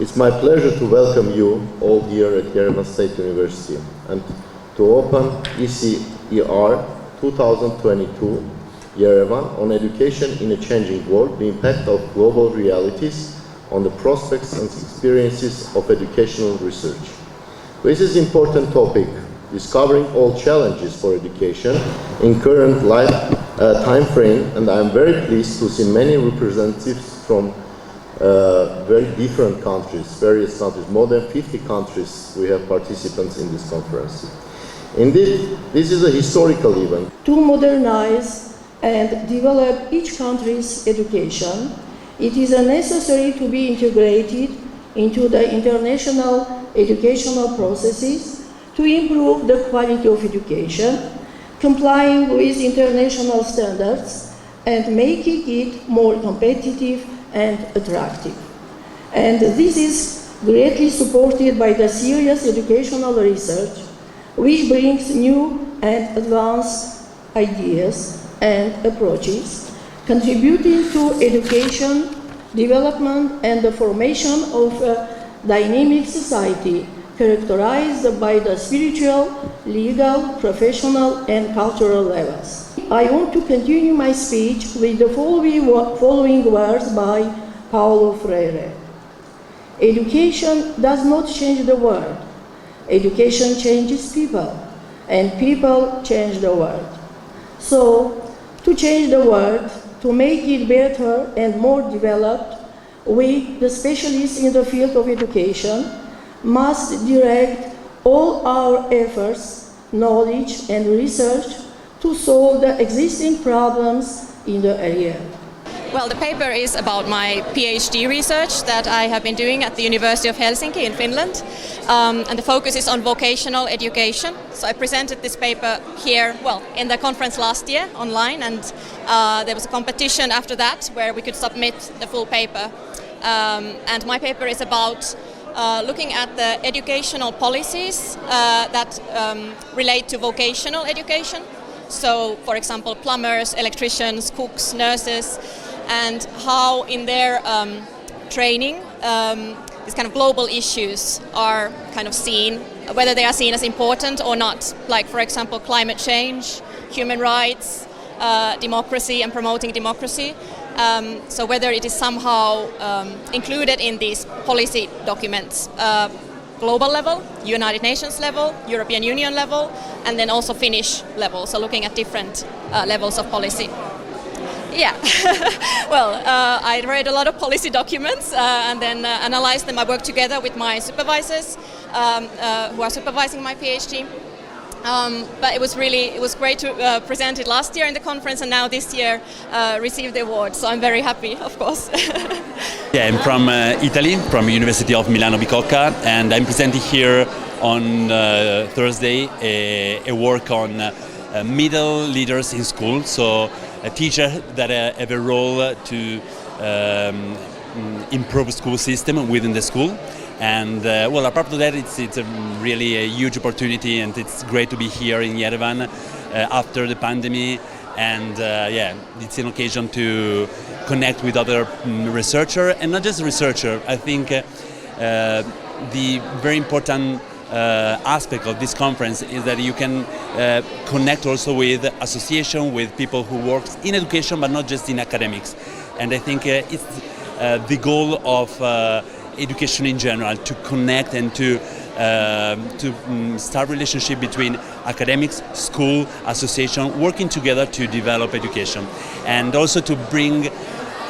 It's my pleasure to welcome you all here at Yerevan State University and to open ECER 2022 Yerevan on education in a changing world, the impact of global realities on the prospects and experiences of educational research. This is an important topic, discovering all challenges for education in current life time frame, and I am very pleased to see many representatives from very different countries, various countries, more than 50 countries we have participants in this conference. Indeed, this is a historical event. To modernize and develop each country's education, it is necessary to be integrated into the international educational processes to improve the quality of education, complying with international standards and making it more competitive and attractive. And this is greatly supported by the serious educational research, which brings new and advanced ideas and approaches, contributing to education, development, and the formation of a dynamic society characterized by the spiritual, legal, professional, and cultural levels. I want to continue my speech with the following words by Paulo Freire. Education does not change the world. Education changes people, and people change the world. So, to change the world, to make it better and more developed, we, the specialists in the field of education, must direct all our efforts, knowledge, and research to solve the existing problems in the area. Well, the paper is about my PhD research that I have been doing at the University of Helsinki in Finland, and the focus is on vocational education. So I presented this paper here, well, in the conference last year online, and there was a competition after that where we could submit the full paper. And my paper is about looking at the educational policies that relate to vocational education. So, for example, plumbers, electricians, cooks, nurses, and how in their training these kind of global issues are kind of seen, whether they are seen as important or not. Like, for example, climate change, human rights, democracy and promoting democracy. So whether it is somehow included in these policy documents, global level, United Nations level, European Union level, and then also Finnish level, so looking at different levels of policy. Yeah, well, I read a lot of policy documents and then analyzed them. I worked together with my supervisors who are supervising my PhD. But it was great to present it last year in the conference, and now this year receive the award. So I'm very happy, of course. Yeah, I'm from Italy, from University of Milano Bicocca, and I'm presenting here on Thursday a work on middle leaders in school. So a teacher that have a role to improve school system within the school. And well, apart from that, it's really a huge opportunity, and it's great to be here in Yerevan after the pandemic. And yeah, it's an occasion to connect with other researchers, and not just researchers. I think the very important aspect of this conference is that you can connect also with association, with people who work in education, but not just in academics. And I think it's the goal of education in general, to connect and to start relationship between academics, school, association, working together to develop education, and also to bring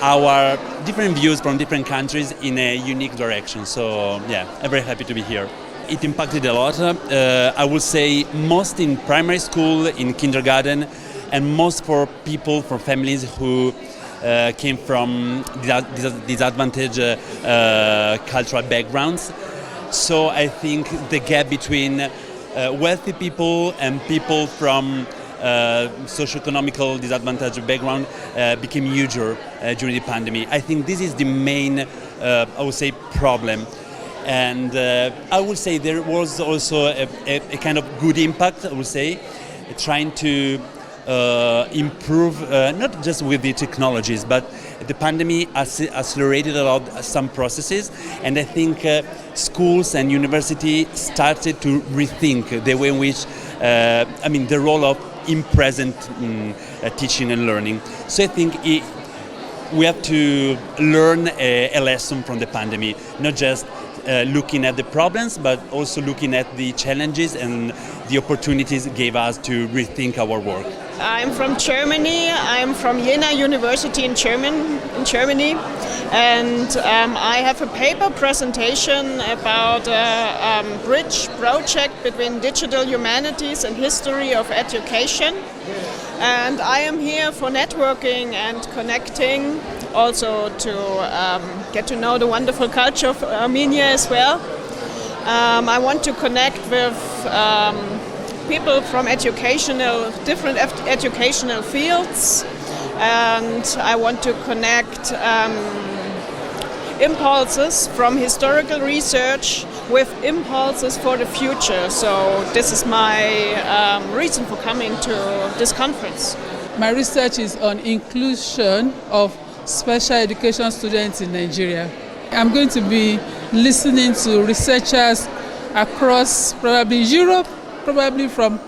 our different views from different countries in a unique direction. So yeah, I'm very happy to be here. It impacted a lot. I would say most in primary school, in kindergarten, and most for people, for families who came from disadvantaged cultural backgrounds. So I think the gap between wealthy people and people from socioeconomical disadvantaged background became huger during the pandemic. I think this is the main, I would say, problem. And I would say there was also a kind of good impact, I would say, trying to improve not just with the technologies, but the pandemic accelerated a lot some processes, and I think schools and university started to rethink the way in which, the role of in-present teaching and learning. So I think we have to learn a lesson from the pandemic, not just looking at the problems, but also looking at the challenges and the opportunities gave us to rethink our work. I'm from Germany. I'm from Jena University in Germany, and I have a paper presentation about a bridge project between digital humanities and history of education. And I am here for networking and connecting, also to get to know the wonderful culture of Armenia as well. I want to connect with people from different educational fields, and I want to connect impulses from historical research with impulses for the future. So this is my reason for coming to this conference. My research is on inclusion of special education students in Nigeria. I'm going to be listening to researchers across probably Europe, probably from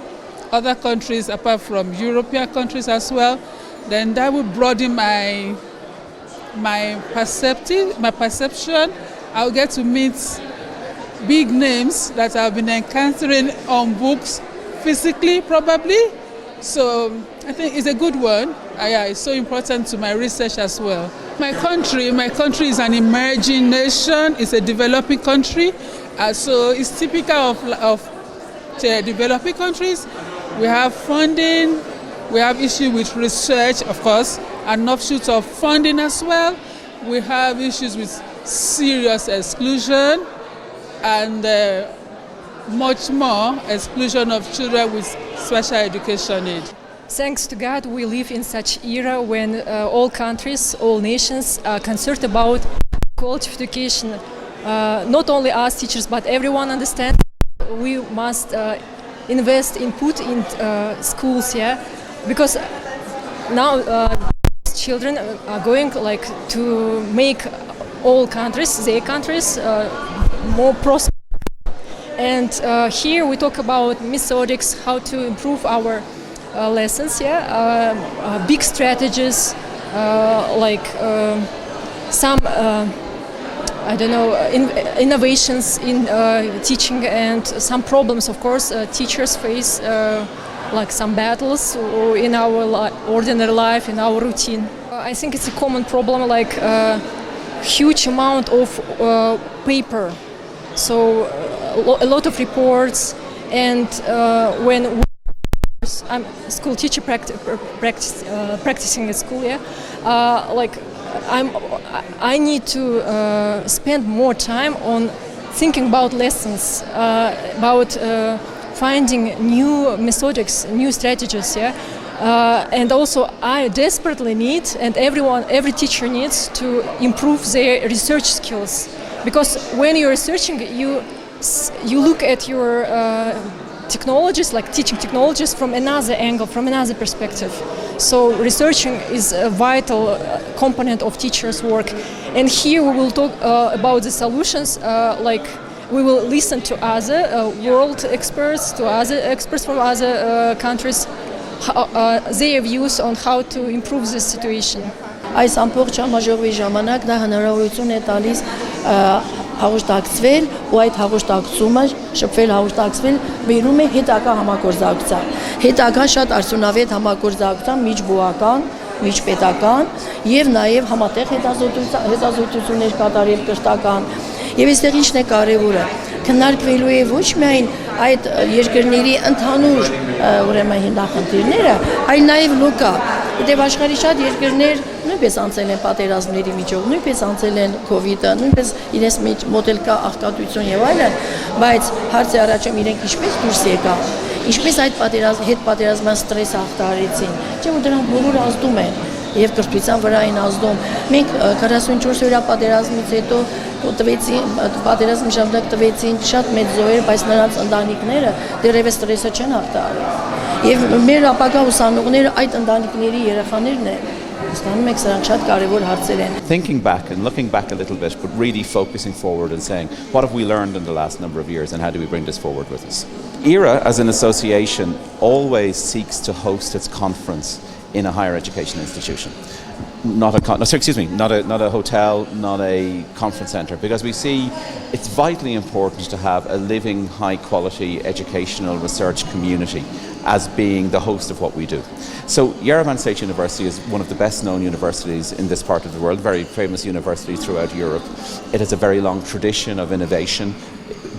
other countries apart from European countries as well. Then that will broaden my perception. I'll get to meet big names that I've been encountering on books physically probably. So I think it's a good one. It's so important to my research as well. My country is an emerging nation. It's a developing country. So it's typical of developing countries. We have funding, we have issues with research, of course, and offshoots of funding as well. We have issues with serious exclusion and much more exclusion of children with special education need. Thanks to God, we live in such era when all countries, all nations are concerned about quality of education. Not only us teachers, but everyone understands we must invest input in schools, because now children are going to make all countries, their countries, more prosperous. And here we talk about methodics, how to improve our lessons, big strategies, some innovations in teaching, and some problems, of course, teachers face, like some battles in our ordinary life, in our routine. I think it's a common problem, like huge amount of paper, so a lot of reports, and when I'm a school teacher practicing at school, I need to spend more time on thinking about lessons, about finding new methodics, new strategies, and also I desperately need, and every teacher needs to improve their research skills, because when you're researching, you look at your technologies, like teaching technologies, from another angle, from another perspective. So researching is a vital component of teachers' work. And here we will talk about the solutions, we will listen to other world experts, to other experts from other countries, their views on how to improve this situation. Այս ամբողջ համաժողովի ժամանակ դա հնարավորություն է տալիս հաղորդակցվել, ու այդ հաղորդակցումը, շփվել, հաղորդակցվել բերում է հետագա համագործակցության։ Հետագա շատ արդյունավետ համագործակցության միջբուական, միջպետական եւ նաեւ համատեղ հետազոտություններ կատարել կրթական։ Եվ այստեղ ինչն է կարևորը, քննարկվելու է ոչ միայն այդ երկրների ընդհանուր նախնդիրները, այլ նաեւ լոկալ։ Դեպ աշխարհի շատ երկրներ նույնպես անցել են պատերազմների միջով, նույնպես անցել են COVID-ը, նույնպես իրենց մեջ մոդել կա աղքատություն եւ այլն, բայց հարցի առաջում իրենք ինչպես դուրս եկան, ինչպես այդ հետպատերազմյան ստրեսը հաղթահարեցին, չէ՞ որ դրանք բոլորը ազդում են եւ կրթության վրա են ազդում։ Մենք 44-օրյա պատերազմից հետո պատերազմի ժամանակ տվեցին շատ մեծ զոհեր, բայց նրանց ընտանիքները դեռևս ստրեսը չեն հաղթահարել։ Եվ մեր ապագա ուսանողները այդ ընտանիքների երեխաներն են, Հասկանում եք, սրանք շատ կարևոր հարցեր են։ Thinking back and looking back a little bit, but really focusing forward and saying, what have we learned in the last number of years and how do we bring this forward with us? ERA, as an association, always seeks to host its conference in a higher education institution. Not a hotel, not a conference centre, because we see it's vitally important to have a living, high-quality educational research community as being the host of what we do. So Yerevan State University is one of the best-known universities in this part of the world, very famous university throughout Europe. It has a very long tradition of innovation,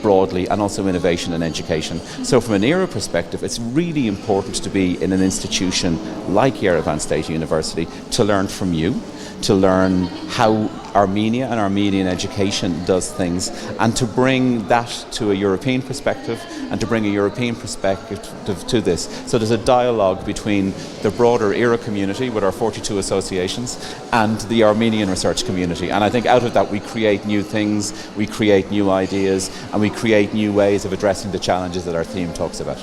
broadly, and also innovation in education. So from an ERA perspective, it's really important to be in an institution like Yerevan State University to learn from you, to learn how Armenia and Armenian education does things, and to bring that to a European perspective and to bring a European perspective to this. So there's a dialogue between the broader ERA community with our 42 associations and the Armenian research community. And I think out of that we create new things, we create new ideas, and we create new ways of addressing the challenges that our theme talks about.